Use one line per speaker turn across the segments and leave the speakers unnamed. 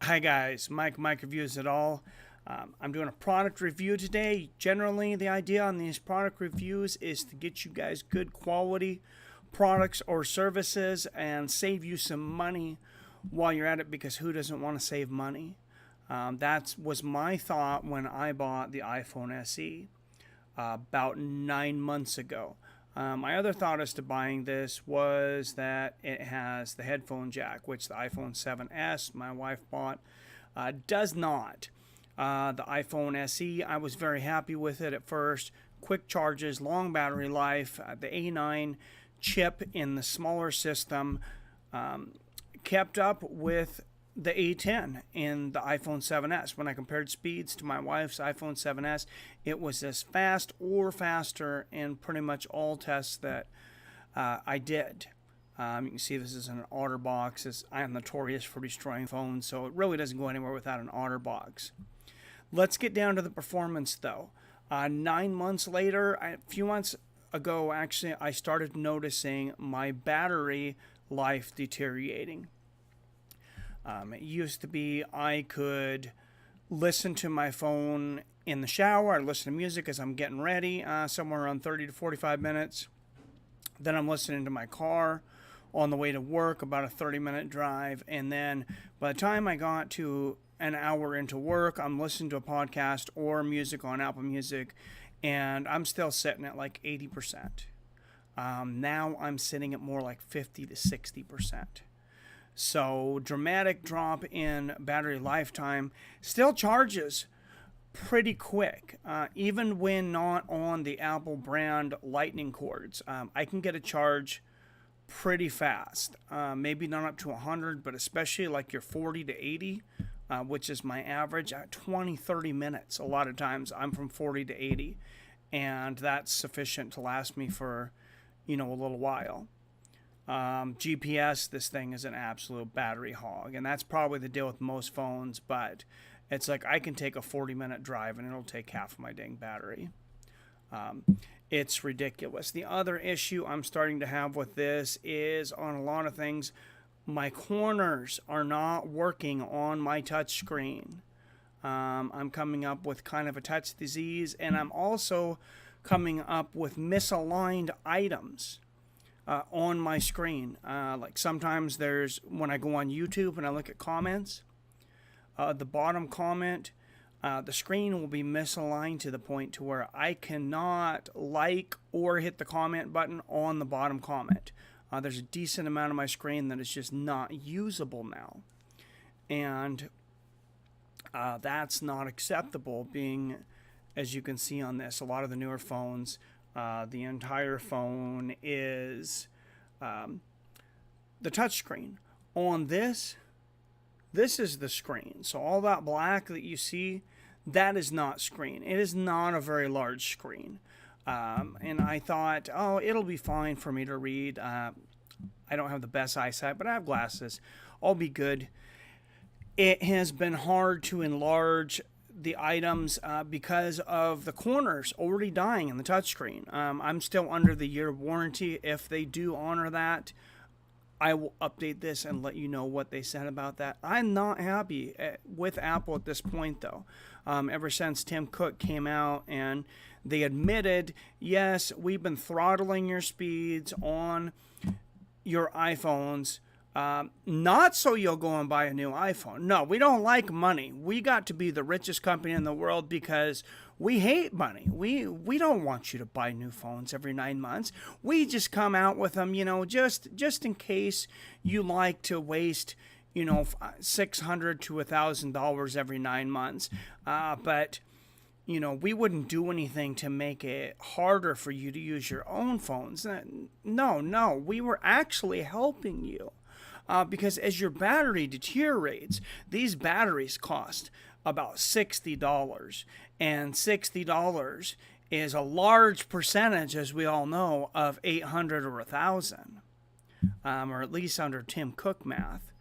Hi guys, Mike Reviews It All. I'm doing a product review today. Generally, the idea on these product reviews is to get you guys good quality products or services and save you some money while you're at it, because who doesn't want to save money? That was my thought when I bought the iPhone SE about 9 months ago. My other thought as to buying this was that it has the headphone jack, which the iPhone 7s my wife bought does not. The iPhone SE, I was very happy with it at first. Quick charges, long battery life. The A9 chip in the smaller system kept up with the A10 in the iPhone 7s. When I compared speeds to my wife's iPhone 7s, it was as fast or faster in pretty much all tests that I did. You can see this is an OtterBox. I am notorious for destroying phones, so it really doesn't go anywhere without an OtterBox. Let's get down to the performance, though. 9 months later, a few months ago, actually, I started noticing my battery life deteriorating. It used to be I could listen to my phone in the shower, I'd listen to music as I'm getting ready, somewhere around 30 to 45 minutes. Then I'm listening to my car on the way to work, about a 30-minute drive. And then by the time I got to an hour into work, I'm listening to a podcast or music on Apple Music, and I'm still sitting at like 80%. Now I'm sitting at more like 50 to 60%. So dramatic drop in battery lifetime. Still charges pretty quick, even when not on the Apple brand lightning cords. I can get a charge pretty fast, maybe not up to 100, but especially like your 40 to 80, which is my average, at 20-30 minutes. A lot of times I'm from 40 to 80, and that's sufficient to last me for a little while. GPS, this thing is an absolute battery hog, and that's probably the deal with most phones, but it's like I can take a 40-minute drive and it'll take half of my dang battery. It's ridiculous. The other issue I'm starting to have with this is on a lot of things, my corners are not working on my touch screen. I'm coming up with kind of a touch disease, and I'm also coming up with misaligned items on my screen. Like sometimes when I go on YouTube and I look at comments, the bottom comment, the screen will be misaligned to the point to where I cannot like or hit the comment button on the bottom comment. There's a decent amount of my screen that is just not usable now. And that's not acceptable, being, as you can see on this, a lot of the newer phones, the entire phone is the touch screen. On this is the screen. So all that black that you see, that is not screen. It is not a very large screen. And I thought, oh, it'll be fine for me to read. I don't have the best eyesight, but I have glasses. I'll be good. It has been hard to enlarge the items because of the corners already dying in the touchscreen. I'm still under the year warranty. If they do honor that, I will update this and let you know what they said about that. I'm not happy with Apple at this point, though. Ever since Tim Cook came out and they admitted, yes, we've been throttling your speeds on your iPhones, not so you'll go and buy a new iPhone. No, we don't like money. We got to be the richest company in the world because we hate money. We don't want you to buy new phones every 9 months. We just come out with them, just in case you like to waste, $600 to $1,000 every 9 months. But we wouldn't do anything to make it harder for you to use your own phones. No, we were actually helping you. Because as your battery deteriorates, these batteries cost about $60. And $60 is a large percentage, as we all know, of 800 or 1,000. Or at least under Tim Cook math.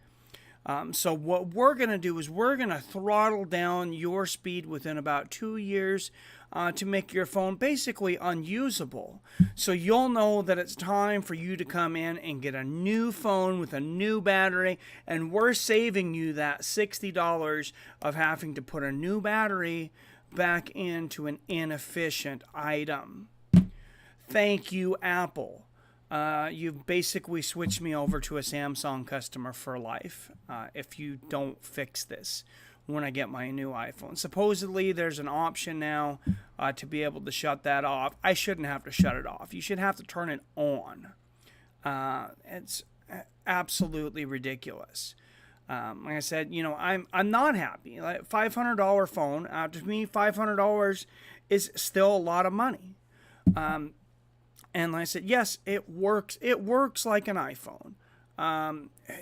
So what we're going to do is we're going to throttle down your speed within about 2 years to make your phone basically unusable. So you'll know that it's time for you to come in and get a new phone with a new battery, and we're saving you that $60 of having to put a new battery back into an inefficient item. Thank you, Apple. You've basically switched me over to a Samsung customer for life if you don't fix this when I get my new iPhone. Supposedly, there's an option now to be able to shut that off. I shouldn't have to shut it off. You should have to turn it on. It's absolutely ridiculous. Like I said, I'm not happy. Like $500 phone, to me, $500 is still a lot of money. And like I said, yes, it works. It works like an iPhone.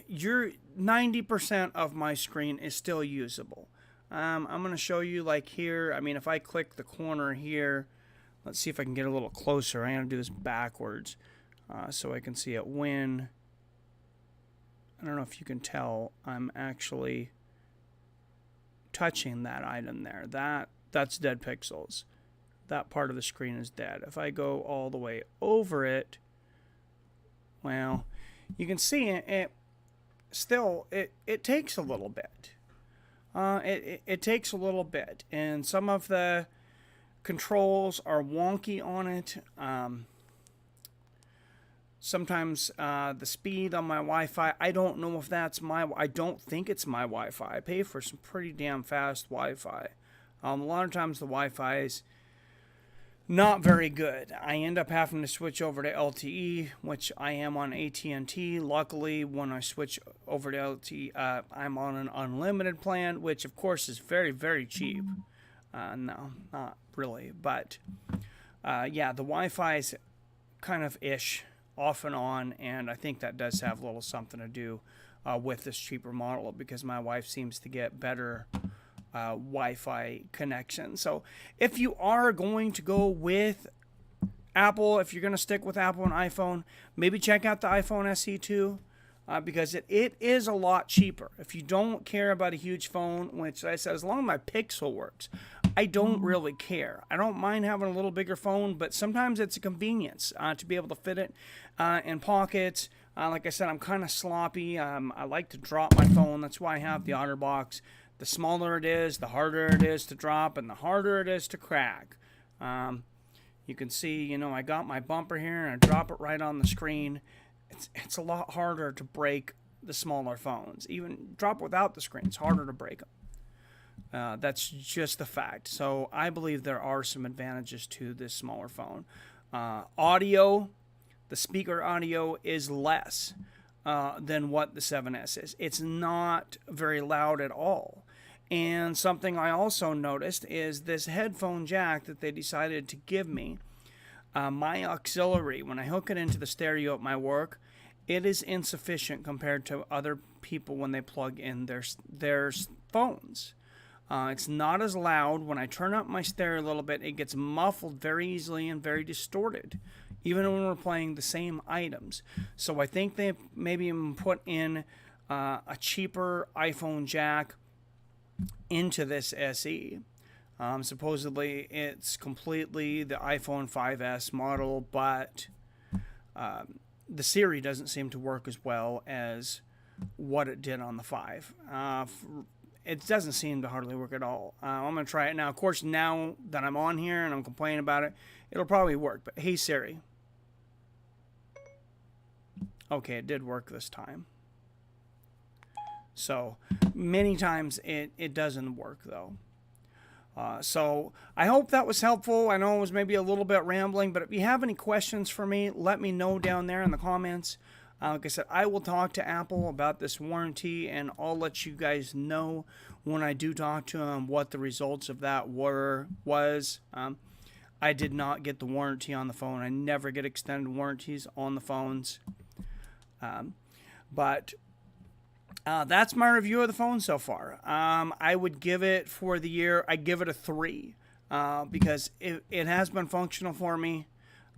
Your 90% of my screen is still usable. I'm going to show you like here. I mean, if I click the corner here, let's see if I can get a little closer. I'm going to do this backwards so I can see it when. I don't know if you can tell. I'm actually touching that item there. That's dead pixels. That part of the screen is dead. If I go all the way over it, well, you can see it still, it takes a little bit. It takes a little bit, and some of the controls are wonky on it. Sometimes the speed on my Wi-Fi, I don't know if that's I don't think it's my Wi-Fi. I pay for some pretty damn fast Wi-Fi. A lot of times the Wi-Fi is not very good. I end up having to switch over to LTE, which I am on AT&T. Luckily, when I switch over to LTE, I'm on an unlimited plan, which of course is very, very cheap. No, not really, but yeah, the Wi-Fi is kind of ish, off and on, and I think that does have a little something to do with this cheaper model because my wife seems to get better Wi-Fi connection. So if you are going to go with Apple, if you're going to stick with Apple and iPhone, maybe check out the iPhone SE 2 because it is a lot cheaper. If you don't care about a huge phone, which I said, as long as my Pixel works, I don't really care. I don't mind having a little bigger phone, but sometimes it's a convenience to be able to fit it in pockets. Like I said, I'm kind of sloppy. I like to drop my phone. That's why I have the OtterBox. The smaller it is, the harder it is to drop, and the harder it is to crack. You can see, I got my bumper here, and I drop it right on the screen. It's a lot harder to break the smaller phones. Even drop without the screen, it's harder to break them. That's just the fact. So I believe there are some advantages to this smaller phone. Audio, the speaker audio is less than what the 7S is. It's not very loud at all. And something I also noticed is this headphone jack that they decided to give me. My auxiliary, when I hook it into the stereo at my work, it is insufficient compared to other people when they plug in their phones. It's not as loud. When I turn up my stereo a little bit, it gets muffled very easily and very distorted, even when we're playing the same items. So I think they maybe even put in a cheaper iPhone jack into this SE. Supposedly it's completely the iPhone 5S model, but the Siri doesn't seem to work as well as what it did on the 5. It doesn't seem to hardly work at all. I'm going to try it now. Of course, now that I'm on here and I'm complaining about it, it'll probably work. But hey, Siri. Okay, it did work this time. So many times it doesn't work, though. So I hope that was helpful. I know it was maybe a little bit rambling, but if you have any questions for me, let me know down there in the comments. Like I said, I will talk to Apple about this warranty, and I'll let you guys know when I do talk to them what the results of that was. I did not get the warranty on the phone. I never get extended warranties on the phones. But that's my review of the phone so far. I would give it for the year, I'd give it a 3 because it has been functional for me.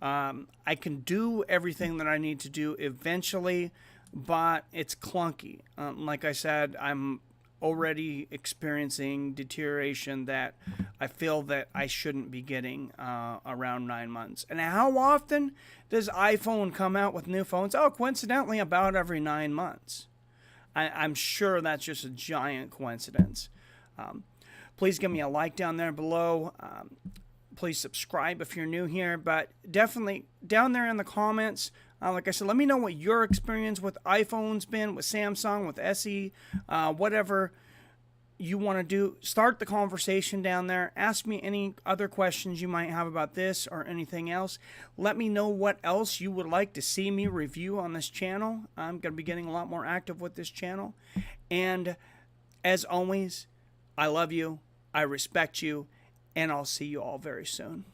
I can do everything that I need to do. Eventually, but it's clunky. Like I said, I'm already experiencing deterioration that I feel that I shouldn't be getting around 9 months. And how often does iPhone come out with new phones? Oh, coincidentally, about every 9 months. I'm sure that's just a giant coincidence. Please give me a like down there below. Please subscribe if you're new here, but definitely down there in the comments, like I said, let me know what your experience with iPhone's been, with Samsung, with SE, whatever you want to do. Start the conversation down there. Ask me any other questions you might have about this or anything else. Let me know what else you would like to see me review on this channel. I'm going to be getting a lot more active with this channel. And as always, I love you, I respect you, and I'll see you all very soon.